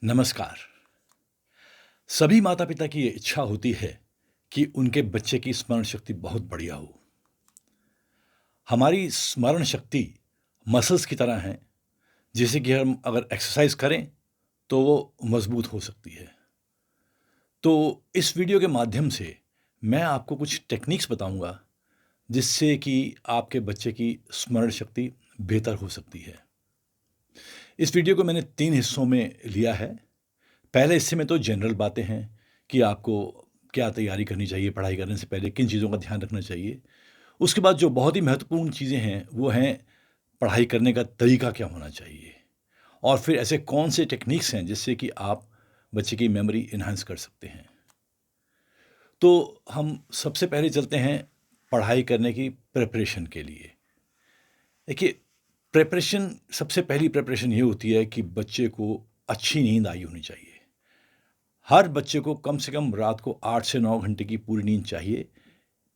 नमस्कार। सभी माता-पिता की ये इच्छा होती है कि उनके बच्चे की स्मरण शक्ति बहुत बढ़िया हो। हमारी स्मरण शक्ति मसल्स की तरह है, जैसे कि हम अगर एक्सरसाइज करें, तो वो मजबूत हो सकती है। तो इस वीडियो के माध्यम से मैं आपको कुछ टेक्निक्स बताऊंगा, जिससे कि आपके बच्चे की स्मरण शक्ति बेहतर हो सकती है। इस वीडियो को मैंने 3 हिस्सों में लिया है। पहले हिस्से में तो जनरल बातें हैं कि आपको क्या तैयारी करनी चाहिए, पढ़ाई करने से पहले किन चीज़ों का ध्यान रखना चाहिए। उसके बाद जो बहुत ही महत्वपूर्ण चीज़ें हैं, वो हैं पढ़ाई करने का तरीका क्या होना चाहिए, और फिर ऐसे कौन से टेक्निक्स हैं जिससे कि आप बच्चे की मेमोरी एनहांस कर सकते हैं। तो हम सबसे पहले चलते हैं पढ़ाई करने की प्रिपरेशन के लिए। देखिए, प्रिपरेशन सबसे पहली प्रिपरेशन ये होती है कि बच्चे को अच्छी नींद आई होनी चाहिए। हर बच्चे को कम से कम रात को 8 से 9 घंटे की पूरी नींद चाहिए,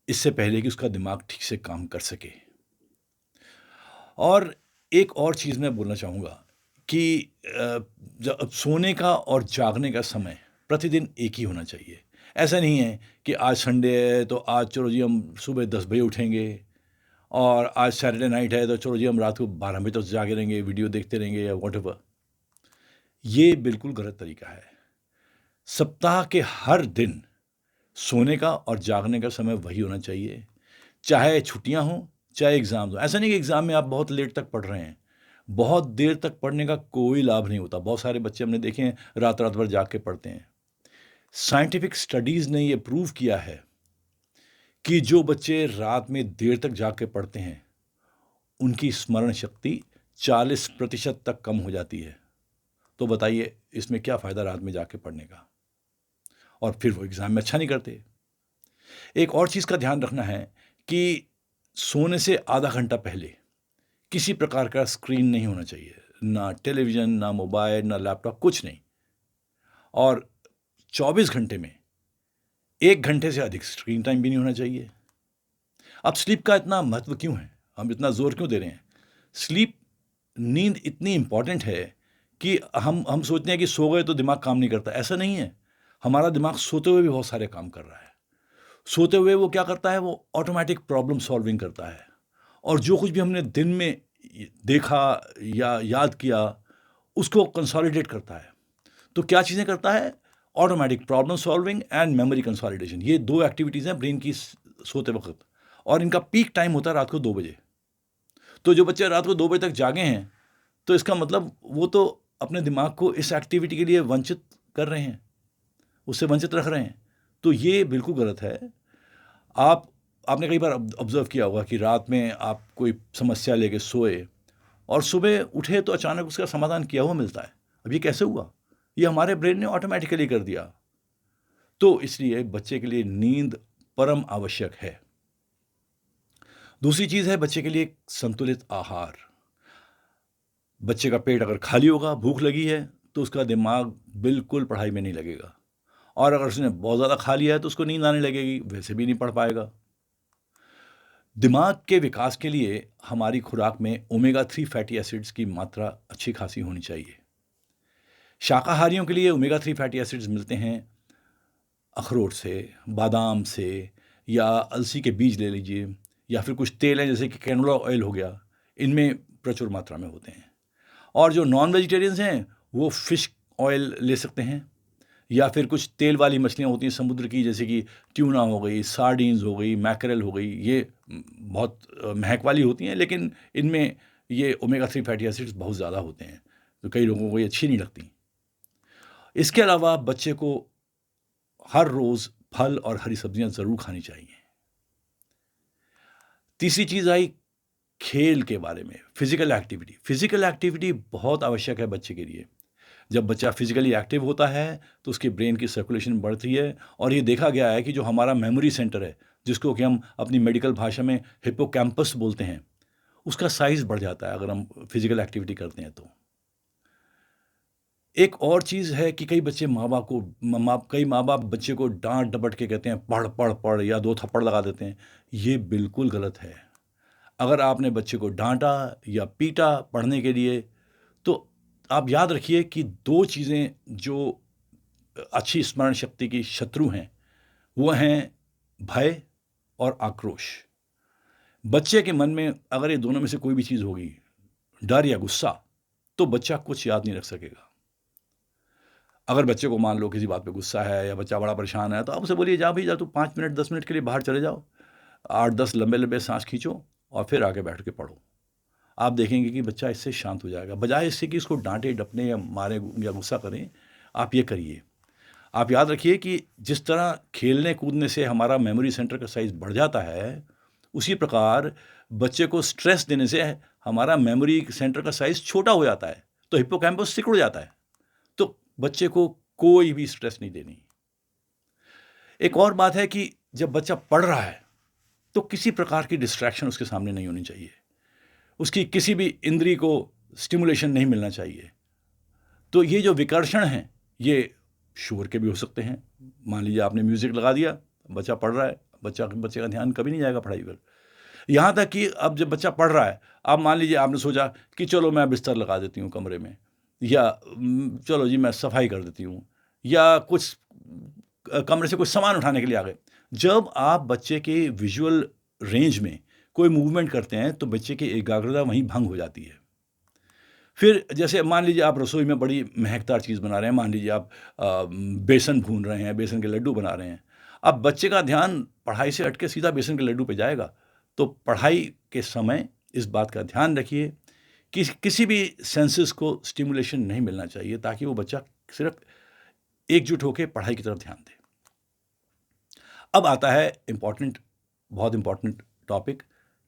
इससे पहले कि उसका दिमाग ठीक से काम कर सके। और एक और चीज़ मैं बोलना चाहूँगा कि जब सोने का और जागने का समय प्रतिदिन एक ही होना चाहिए। ऐसा नहीं है कि आज संडे है तो आज चलो जी हम सुबह 10 बजे उठेंगे, और आज सैटरडे नाइट है तो चलो जी हम रात को 12 बजे तक जागे रहेंगे, वीडियो देखते रहेंगे या व्हाटएवर। ये बिल्कुल गलत तरीका है। सप्ताह के हर दिन सोने का और जागने का समय वही होना चाहिए, चाहे छुट्टियां हों, चाहे एग्ज़ाम्स हों। ऐसा नहीं कि एग्ज़ाम में आप बहुत लेट तक पढ़ रहे हैं। बहुत देर तक पढ़ने का कोई लाभ नहीं होता। बहुत सारे बच्चे हमने देखे हैं, रात-रात भर जाग के पढ़ते हैं। साइंटिफिक स्टडीज़ ने ये प्रूव किया है कि जो बच्चे रात में देर तक जाग के पढ़ते हैं, उनकी स्मरण शक्ति 40% तक कम हो जाती है। तो बताइए, इसमें क्या फ़ायदा रात में जाग के पढ़ने का? और फिर वो एग्ज़ाम में अच्छा नहीं करते। एक और चीज़ का ध्यान रखना है कि सोने से आधा घंटा पहले किसी प्रकार का स्क्रीन नहीं होना चाहिए। ना टेलीविज़न, ना मोबाइल, ना लैपटॉप, कुछ नहीं। और 24 घंटे में 1 घंटे से अधिक स्क्रीन टाइम भी नहीं होना चाहिए। अब स्लीप का इतना महत्व क्यों है? हम इतना ज़ोर क्यों दे रहे हैं? स्लीप, नींद इतनी इम्पॉर्टेंट है कि हम सोचते हैं कि सो गए तो दिमाग काम नहीं करता। ऐसा नहीं है। हमारा दिमाग सोते हुए भी बहुत सारे काम कर रहा है। सोते हुए वो क्या करता है, वो ऑटोमेटिक प्रॉब्लम सॉल्विंग करता है, और जो कुछ भी हमने दिन में देखा या याद किया, उसको कंसोलिडेट करता है। तो क्या चीज़ें करता है? Automatic problem solving and memory consolidation. ये 2 एक्टिविटीज़ हैं ब्रेन की सोते वक्त, और इनका पीक टाइम होता है रात को 2 बजे। तो जो बच्चे रात को 2 बजे तक जागे हैं, तो इसका मतलब वो तो अपने दिमाग को इस एक्टिविटी के लिए वंचित कर रहे हैं, उससे वंचित रख रहे हैं। तो ये बिल्कुल गलत है। आपने कई बार ऑब्जर्व किया होगा कि रात में आप कोई समस्या लेके सोए और सुबह उठे तो अचानक उसका समाधान किया हुआ मिलता है। अब ये कैसे हुआ? ये हमारे ब्रेन ने ऑटोमेटिकली कर दिया। तो इसलिए बच्चे के लिए नींद परम आवश्यक है। दूसरी चीज़ है बच्चे के लिए संतुलित आहार। बच्चे का पेट अगर खाली होगा, भूख लगी है, तो उसका दिमाग बिल्कुल पढ़ाई में नहीं लगेगा, और अगर उसने बहुत ज़्यादा खा लिया है तो उसको नींद आने लगेगी, वैसे भी नहीं पढ़ पाएगा। दिमाग के विकास के लिए हमारी खुराक में ओमेगा 3 फैटी एसिड्स की मात्रा अच्छी खासी होनी चाहिए। शाकाहारियों के लिए ओमेगा 3 फैटी एसिड्स मिलते हैं अखरोट से, बादाम से, या अलसी के बीज ले लीजिए, या फिर कुछ तेल हैं जैसे कि कैनोला ऑयल हो गया, इनमें प्रचुर मात्रा में होते हैं। और जो नॉन वेजिटेरियंस हैं, वो फिश ऑयल ले सकते हैं, या फिर कुछ तेल वाली मछलियाँ होती हैं समुद्र की, जैसे कि ट्यूना हो गई, सार्डिन्स हो गई, मैकरेल हो गई। ये बहुत महक वाली होती हैं, लेकिन इनमें ये ओमेगा 3 फैटी एसिड्स बहुत ज़्यादा होते हैं, तो कई लोगों को ये अच्छी नहीं लगती। इसके अलावा बच्चे को हर रोज़ फल और हरी सब्जियां ज़रूर खानी चाहिए। तीसरी चीज़ आई खेल के बारे में, फिजिकल एक्टिविटी। फिजिकल एक्टिविटी बहुत आवश्यक है बच्चे के लिए। जब बच्चा फिजिकली एक्टिव होता है तो उसके ब्रेन की सर्कुलेशन बढ़ती है, और ये देखा गया है कि जो हमारा मेमोरी सेंटर है, जिसको कि हम अपनी मेडिकल भाषा में हिप्पोकैम्पस बोलते हैं, उसका साइज बढ़ जाता है अगर हम फिजिकल एक्टिविटी करते हैं तो। एक और चीज़ है कि कई माँ बाप बच्चे को डांट डपट के कहते हैं पढ़ पढ़ पढ़, या 2 थप्पड़ लगा देते हैं। ये बिल्कुल गलत है। अगर आपने बच्चे को डांटा या पीटा पढ़ने के लिए, तो आप याद रखिए कि 2 चीज़ें जो अच्छी स्मरण शक्ति की शत्रु हैं, वो हैं भय और आक्रोश। बच्चे के मन में अगर ये दोनों में से कोई भी चीज़ होगी, डर या गुस्सा, तो बच्चा कुछ याद नहीं रख सकेगा। अगर बच्चे को मान लो किसी बात पे गुस्सा है या बच्चा बड़ा परेशान है, तो आप उसे बोलिए, जा भई जा, तू 5 मिनट 10 मिनट के लिए बाहर चले जाओ, 8-10 लंबे-लंबे साँस खींचो और फिर आके बैठ के पढ़ो। आप देखेंगे कि बच्चा इससे शांत हो जाएगा। बजाय इससे कि इसको डाँटे, डपने या मारें या गुस्सा करें, आप ये करिए। आप याद रखिए कि जिस तरह खेलने-कूदने से हमारा मेमोरी सेंटर का साइज़ बढ़ जाता है, उसी प्रकार बच्चे को स्ट्रेस देने से हमारा मेमोरी सेंटर का साइज़ छोटा हो जाता है, तो हिप्पोकैम्पस सिकुड़ जाता है। तो बच्चे को कोई भी स्ट्रेस नहीं देनी। एक और बात है कि जब बच्चा पढ़ रहा है, तो किसी प्रकार की डिस्ट्रैक्शन उसके सामने नहीं होनी चाहिए। उसकी किसी भी इंद्रिय को स्टिमुलेशन नहीं मिलना चाहिए। तो ये जो विकर्षण हैं, ये शोर के भी हो सकते हैं। मान लीजिए आपने म्यूज़िक लगा दिया, बच्चा पढ़ रहा है, बच्चे का ध्यान कभी नहीं जाएगा पढ़ाई पर। यहाँ तक कि अब जब बच्चा पढ़ रहा है, अब मान लीजिए आपने सोचा कि चलो मैं बिस्तर लगा देती हूँ कमरे में, या चलो जी मैं सफाई कर देती हूँ, या कुछ कमरे से कुछ सामान उठाने के लिए आ गए। जब आप बच्चे के विजुअल रेंज में कोई मूवमेंट करते हैं, तो बच्चे की एकाग्रता वहीं भंग हो जाती है। फिर जैसे मान लीजिए आप रसोई में बड़ी महकदार चीज़ बना रहे हैं, मान लीजिए आप बेसन भून रहे हैं, बेसन के लड्डू बना रहे हैं। अब बच्चे का ध्यान पढ़ाई से हट के सीधा बेसन के लड्डू पे जाएगा। तो पढ़ाई के समय इस बात का ध्यान रखिए कि किसी भी सेंसेस को स्टिमुलेशन नहीं मिलना चाहिए, ताकि वो बच्चा सिर्फ एकजुट होकर पढ़ाई की तरफ ध्यान दे। अब आता है बहुत important topic,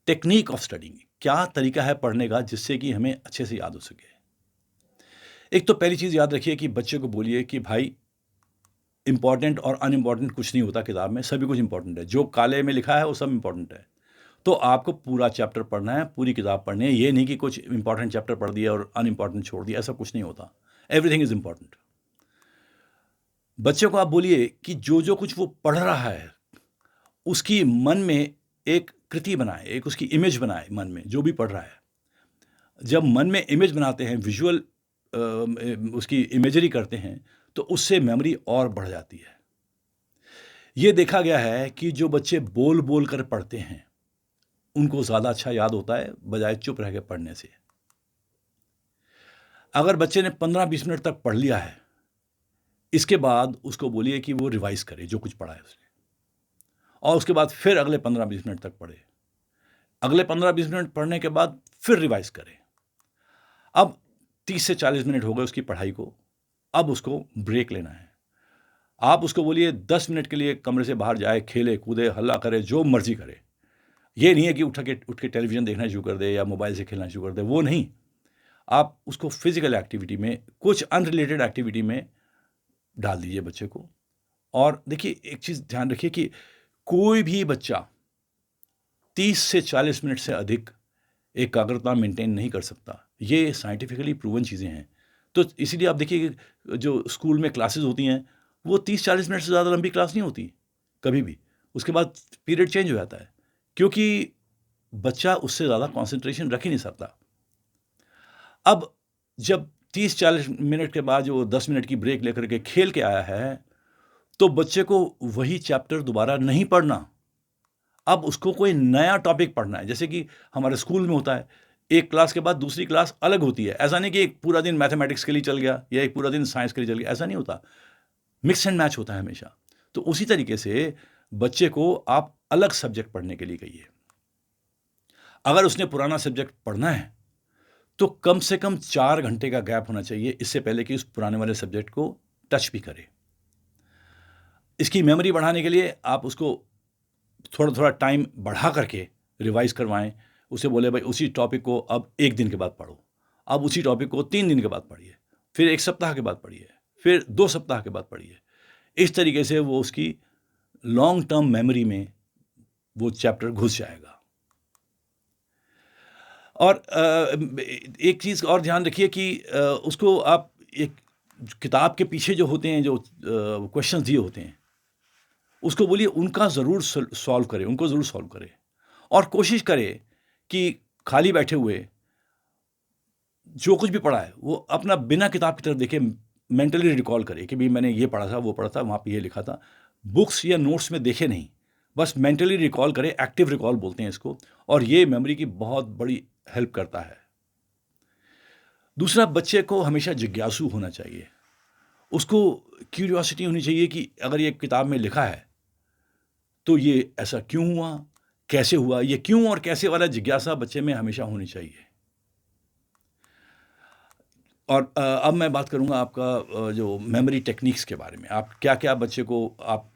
technique of studying. क्या तरीका है पढ़ने का जिससे कि हमें अच्छे से याद हो सके। एक तो पहली चीज़ याद रखिए कि बच्चे को बोलिए कि भाई, इंपॉर्टेंट और अनइम्पॉर्टेंट कुछ नहीं होता किताब में, सभी कुछ इंपॉर्टेंट है। जो काले में लिखा है वो सब इंपॉर्टेंट है। तो आपको पूरा चैप्टर पढ़ना है, पूरी किताब पढ़नी है। ये नहीं कि कुछ इंपॉर्टेंट चैप्टर पढ़ दिया और अनइम्पॉर्टेंट छोड़ दिया, ऐसा कुछ नहीं होता। Everything is important. बच्चे को आप बोलिए कि जो कुछ वो पढ़ रहा है, उसकी मन में एक कृति बनाए, एक उसकी इमेज बनाए मन में, जो भी पढ़ रहा है। जब मन में इमेज बनाते हैं, विजुअल उसकी इमेजरी करते हैं, तो उससे मेमोरी और बढ़ जाती है। ये देखा गया है कि जो बच्चे बोल बोल कर पढ़ते हैं, उनको ज़्यादा अच्छा याद होता है बजाय चुप रह के पढ़ने से। अगर बच्चे ने 15-20 मिनट तक पढ़ लिया है, इसके बाद उसको बोलिए कि वो रिवाइज करे जो कुछ पढ़ा है उसने, और उसके बाद फिर अगले 15-20 मिनट तक पढ़े। अगले 15-20 मिनट पढ़ने के बाद फिर रिवाइज करे। अब 30 से 40 मिनट हो गए उसकी पढ़ाई को, अब उसको ब्रेक लेना है। आप उसको बोलिए 10 मिनट के लिए कमरे से बाहर जाए, खेले कूदे, हल्ला करे, जो मर्जी करे। ये नहीं है कि उठ के टेलीविज़न देखना शुरू कर दे या मोबाइल से खेलना शुरू कर दे, वो नहीं। आप उसको फिजिकल एक्टिविटी में, कुछ अनरिलेटेड एक्टिविटी में डाल दीजिए बच्चे को। और देखिए, एक चीज़ ध्यान रखिए कि कोई भी बच्चा 30 से 40 मिनट से अधिक एकाग्रता मेंटेन नहीं कर सकता। ये साइंटिफिकली प्रूवन चीज़ें हैं। तो इसीलिए आप देखिए कि जो स्कूल में क्लासेस होती हैं, वो 30-40 मिनट से ज़्यादा लंबी क्लास नहीं होती कभी भी। उसके बाद पीरियड चेंज हो जाता है, क्योंकि बच्चा उससे ज़्यादा कंसंट्रेशन रख ही नहीं सकता। अब जब 30-40 मिनट के बाद जो 10 मिनट की ब्रेक लेकर के खेल के आया है, तो बच्चे को वही चैप्टर दोबारा नहीं पढ़ना। अब उसको कोई नया टॉपिक पढ़ना है। जैसे कि हमारे स्कूल में होता है, एक क्लास के बाद दूसरी क्लास अलग होती है। ऐसा नहीं कि एक पूरा दिन मैथमेटिक्स के लिए चल गया या एक पूरा दिन साइंस के लिए चल गया, ऐसा नहीं होता। मिक्स एंड मैच होता है हमेशा। तो उसी तरीके से बच्चे को आप अलग सब्जेक्ट पढ़ने के लिए कहिए। अगर उसने पुराना सब्जेक्ट पढ़ना है, तो कम से कम 4 घंटे का गैप होना चाहिए, इससे पहले कि उस पुराने वाले सब्जेक्ट को टच भी करे। इसकी मेमोरी बढ़ाने के लिए आप उसको थोड़ा-थोड़ा टाइम बढ़ा करके रिवाइज़ करवाएँ। उसे बोले, भाई उसी टॉपिक को अब 1 दिन के बाद पढ़ो, अब उसी टॉपिक को 3 दिन के बाद पढ़िए, फिर 1 सप्ताह के बाद पढ़िए, फिर 2 सप्ताह के बाद पढ़िए। इस तरीके से वो उसकी लॉन्ग टर्म मेमोरी में वो चैप्टर घुस जाएगा। और एक चीज़ और ध्यान रखिए कि उसको आप एक किताब के पीछे जो होते हैं, जो क्वेश्चंस दिए होते हैं, उसको बोलिए उनका ज़रूर सॉल्व करें, उनको ज़रूर सॉल्व करें। और कोशिश करें कि खाली बैठे हुए जो कुछ भी पढ़ा है वो अपना बिना किताब की तरफ देखे, मेंटली रिकॉल करे कि भाई मैंने ये पढ़ा था, वो पढ़ा था, वहाँ पे ये लिखा था। बुक्स या नोट्स में देखे नहीं, बस मेंटली रिकॉल करे, एक्टिव रिकॉल बोलते हैं इसको, और ये मेमोरी की बहुत बड़ी हेल्प करता है। दूसरा, बच्चे को हमेशा जिज्ञासु होना चाहिए। उसको क्यूरियोसिटी होनी चाहिए कि अगर ये किताब में लिखा है तो ये ऐसा क्यों हुआ, कैसे हुआ, ये क्यों और कैसे वाला जिज्ञासा बच्चे में हमेशा होनी चाहिए। और अब मैं बात करूँगा आपका जो मेमोरी टेक्निक्स के बारे में। आप क्या-क्या बच्चे को आप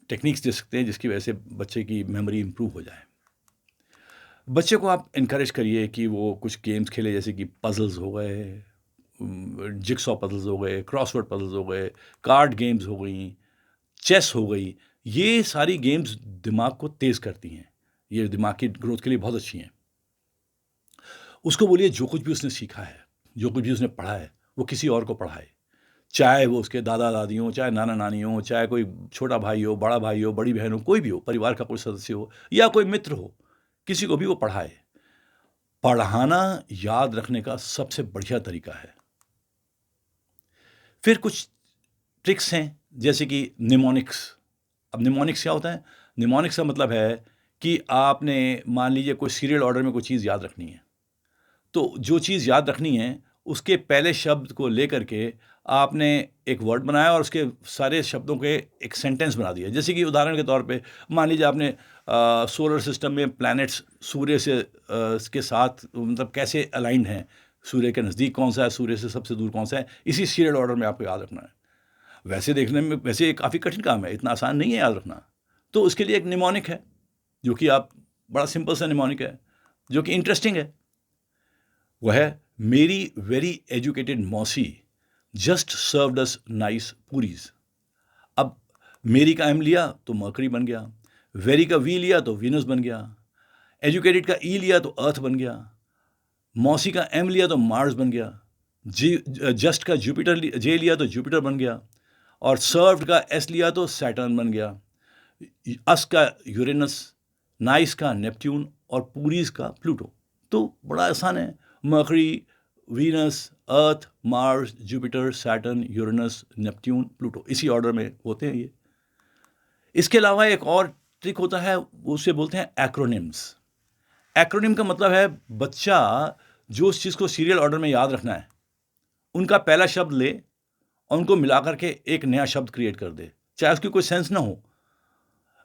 टेक्निक्स दे सकते हैं जिसकी वजह से बच्चे की मेमोरी इम्प्रूव हो जाए। बच्चे को आप एनकरेज करिए कि वो कुछ गेम्स खेले, जैसे कि पज़ल्स हो गए, जिगसॉ पज़ल्स हो गए, क्रॉसवर्ड पज़ल्स हो गए, कार्ड गेम्स हो गई, चेस हो गई। ये सारी गेम्स दिमाग को तेज़ करती हैं। ये दिमाग की ग्रोथ के लिए बहुत अच्छी हैं। उसको बोलिए जो कुछ भी उसने सीखा है, जो कुछ भी उसने पढ़ा है, वो किसी और को पढ़ाए। चाहे वो उसके दादा-दादी हों, चाहे नाना-नानी हों, चाहे कोई छोटा भाई हो, बड़ा भाई हो, बड़ी बहन हो, कोई भी हो, परिवार का कोई सदस्य हो या कोई मित्र हो, किसी को भी वो पढ़ाए। पढ़ाना याद रखने का सबसे बढ़िया तरीका है। फिर कुछ ट्रिक्स हैं, जैसे कि निमोनिक्स। अब निमोनिक्स क्या होता है? निमोनिक्स का मतलब है कि आपने मान लीजिए कोई सीरियल ऑर्डर में कोई चीज़ याद रखनी है। तो जो चीज़ याद रखनी है, उसके पहले शब्द को लेकर के आपने एक वर्ड बनाया और उसके सारे शब्दों के एक सेंटेंस बना दिया। जैसे कि उदाहरण के तौर पे मान लीजिए आपने सोलर सिस्टम में प्लैनेट्स सूर्य से के साथ मतलब कैसे अलाइन्ड हैं, सूर्य के नज़दीक कौन-सा है, सूर्य से सबसे दूर कौन-सा है, इसी सीरियल ऑर्डर में आपको याद रखना है। वैसे देखने में वैसे ये काफ़ी कठिन काम है, इतना आसान नहीं है याद रखना। तो उसके लिए एक निमोनिक है, जो कि आप बड़ा सिंपल सा निमोनिक है, जो कि इंटरेस्टिंग है। वह है, मेरी वेरी एजुकेटेड मौसी जस्ट सर्व्ड अस नाइस पूरीज। अब मेरी का एम लिया तो मर्करी बन गया, वेरी का वी लिया तो वीनस बन गया, एजुकेटेड का ई लिया तो अर्थ बन गया, मौसी का एम लिया तो मार्स बन गया, जी जस्ट का जुपिटर जे लिया तो जुपिटर बन गया, और सर्व्ड का एस लिया तो सैटर्न बन गया, अस का यूरेनस, नाइस का नेपट्यून और पूरीज का प्लूटो। तो बड़ा आसान है, Mercury, Venus, Earth, Mars, Jupiter, Saturn, Uranus, Neptune, Pluto, इसी ऑर्डर में होते हैं ये। इसके अलावा एक और ट्रिक होता है, उसे बोलते हैं एक्रोनिम्स। एक्रोनिम का मतलब है बच्चा जो उस चीज़ को सीरियल ऑर्डर में याद रखना है, उनका पहला शब्द ले और उनको मिला करके एक नया शब्द क्रिएट कर दे, चाहे उसकी कोई सेंस ना हो।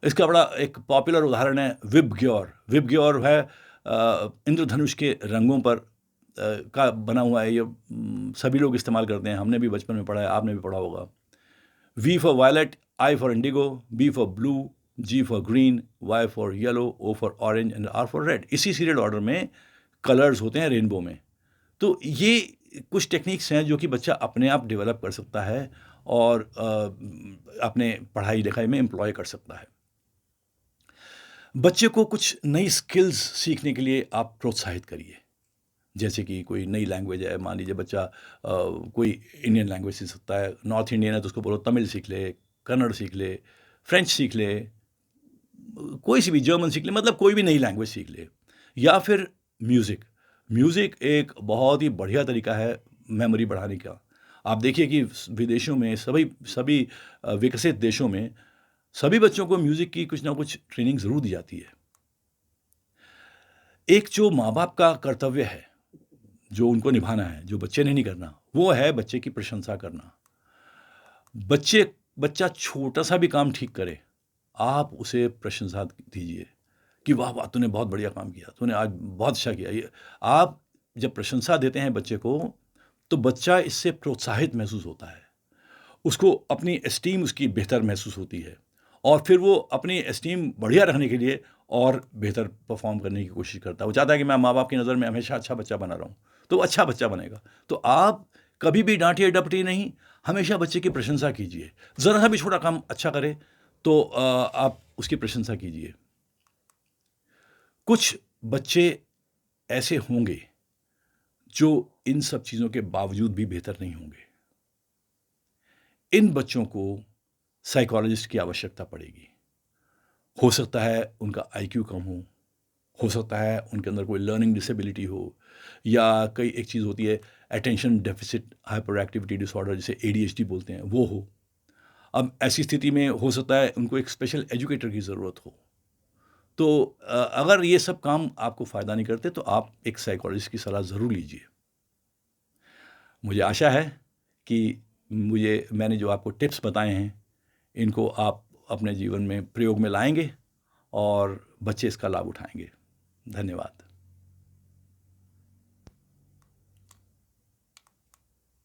इसका बड़ा एक पॉपुलर उदाहरण है विबग्योर। विबग्योर है इंद्रधनुष के रंगों पर का बना हुआ है। ये सभी लोग इस्तेमाल करते हैं, हमने भी बचपन में पढ़ा है, आपने भी पढ़ा होगा। V for violet, I for indigo, B for blue, G for green, Y for yellow, O for orange and R for red. इसी सीरियल ऑर्डर में कलर्स होते हैं रेनबो में। तो ये कुछ टेक्निक्स हैं जो कि बच्चा अपने आप डेवलप कर सकता है और अपने पढ़ाई लिखाई में एम्प्लॉय कर सकता है। बच्चे को कुछ नई स्किल्स सीखने के लिए आप प्रोत्साहित करिए। जैसे कि कोई नई लैंग्वेज है, मान लीजिए बच्चा कोई इंडियन लैंग्वेज सीख सकता है, नॉर्थ इंडियन है तो उसको बोलो तमिल सीख ले, कन्नड़ सीख ले, फ्रेंच सीख ले, कोई सी भी जर्मन सीख ले, मतलब कोई भी नई लैंग्वेज सीख ले। या फिर म्यूज़िक। म्यूज़िक एक बहुत ही बढ़िया तरीका है मेमोरी बढ़ाने का। आप देखिए कि विदेशों में सभी सभी विकसित देशों में सभी बच्चों को म्यूज़िक की कुछ ना कुछ ट्रेनिंग ज़रूर दी जाती है। एक जो माँ-बाप का कर्तव्य है, जो उनको निभाना है, जो बच्चे ने नहीं करना, वो है बच्चे की प्रशंसा करना। बच्चा छोटा-सा भी काम ठीक करे, आप उसे प्रशंसा दीजिए कि वाह, वाह! तूने बहुत बढ़िया काम किया, तूने आज बहुत अच्छा किया। ये आप जब प्रशंसा देते हैं बच्चे को, तो बच्चा इससे प्रोत्साहित महसूस होता है। उसको अपनी एस्टीम उसकी बेहतर महसूस होती है और फिर वो अपनी एस्टीम बढ़िया रखने के लिए और बेहतर परफॉर्म करने की कोशिश करता है। वो चाहता है कि मैं माँ बाप की नज़र में हमेशा अच्छा बच्चा बना रहूँ, तो वो अच्छा बच्चा बनेगा। तो आप कभी भी डांटिए डपटिए नहीं, हमेशा बच्चे की प्रशंसा कीजिए। ज़रा सा भी छोटा काम अच्छा करे तो आप उसकी प्रशंसा कीजिए। कुछ बच्चे ऐसे होंगे जो इन सब चीज़ों के बावजूद भी बेहतर नहीं होंगे। इन बच्चों को साइकोलॉजिस्ट की आवश्यकता पड़ेगी। हो सकता है उनका आईक्यू कम हो, हो सकता है उनके अंदर कोई लर्निंग डिसेबिलिटी हो, या कई एक चीज़ होती है attention deficit hyper activity disorder, जिसे ADHD बोलते हैं, वो हो। अब ऐसी स्थिति में हो सकता है उनको एक स्पेशल एजुकेटर की ज़रूरत हो। तो अगर ये सब काम आपको फ़ायदा नहीं करते तो आप एक साइकोलॉजिस्ट की सलाह ज़रूर लीजिए। मुझे आशा है कि मैंने जो आपको टिप्स बताए हैं, इनको आप अपने जीवन में प्रयोग में लाएँगे और बच्चे इसका लाभ उठाएँगे। धन्यवाद।